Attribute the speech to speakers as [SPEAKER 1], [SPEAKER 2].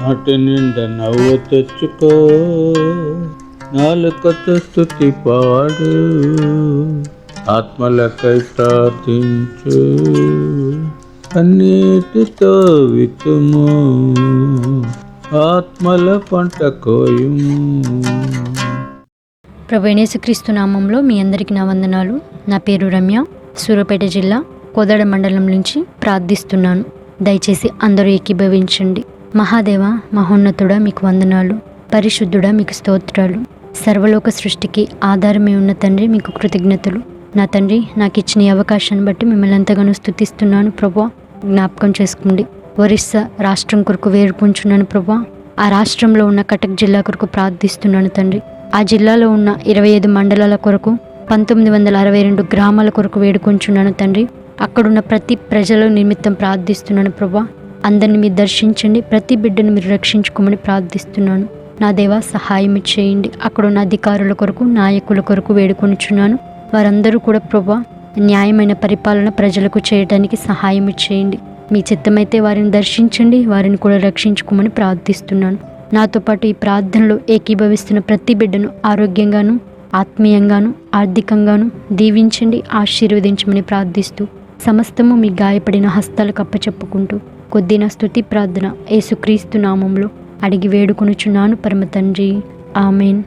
[SPEAKER 1] నాటి నిండా నవ్వు తెచ్చుకో, నాలుకతో స్తుతి పాడు, ఆత్మలకై ప్రార్థించు, కన్నీటితో విత్తుము, ఆత్మల పంట కోయుము.
[SPEAKER 2] ప్రభువైన యేసుక్రీస్తు నామంలో మీ అందరికీ నా వందనాలు. నా పేరు రమ్య, సూర్యాపేట జిల్లా కోదాడ మండలం నుంచి ప్రార్థిస్తున్నాను. దయచేసి అందరూ ఏకీభవించండి. మహాదేవ, మహోన్నతుడా, మీకు వందనాలు. పరిశుద్ధుడా, మీకు స్తోత్రాలు. సర్వలోక సృష్టికి ఆధారమే ఉన్న తండ్రి, మీకు కృతజ్ఞతలు. నా తండ్రి, నాకు ఇచ్చిన ఈ అవకాశాన్ని బట్టి మిమ్మల్ని ఎంతగానో స్తుతిస్తున్నాను ప్రభువా. జ్ఞాపకం చేసుకోండి. ఒరిస్సా రాష్ట్రం కొరకు వేడుకుంటున్నాను ప్రభువా. ఆ రాష్ట్రంలో ఉన్న కటక్ జిల్లా కొరకు ప్రార్థిస్తున్నాను తండ్రి. ఆ జిల్లాలో ఉన్న 25 మండలాల కొరకు 1962 గ్రామాల కొరకు వేడుకొంచున్నాను తండ్రి. అక్కడున్న ప్రతి ప్రజల నిమిత్తం ప్రార్థిస్తున్నాను ప్రభా. అందరిని మీరు దర్శించండి, ప్రతి బిడ్డను మీరు రక్షించుకోమని ప్రార్థిస్తున్నాను. నా దేవా, సహాయం చేయండి. అక్కడున్న అధికారుల కొరకు, నాయకుల కొరకు వేడుకొనిచున్నాను. వారందరూ కూడా ప్రభా, న్యాయమైన పరిపాలన ప్రజలకు చేయడానికి సహాయం చేయండి. మీ చిత్తమైతే వారిని దర్శించండి, వారిని కూడా రక్షించుకోమని ప్రార్థిస్తున్నాను. నాతో పాటు ఈ ప్రార్థనలో ఏకీభవిస్తున్న ప్రతి బిడ్డను ఆరోగ్యంగాను, ఆత్మీయంగాను, ఆర్థికంగాను దీవించండి, ఆశీర్వదించమని ప్రార్థిస్తూ సమస్తము మీ గాయపడిన హస్తాలకు అప్పచెప్పుకుంటూ కొద్దిన స్తుతి ప్రార్థన యేసుక్రీస్తు నామంలో అడిగి వేడుకొనుచున్నాను పరమ తండ్రి. ఆమెన్.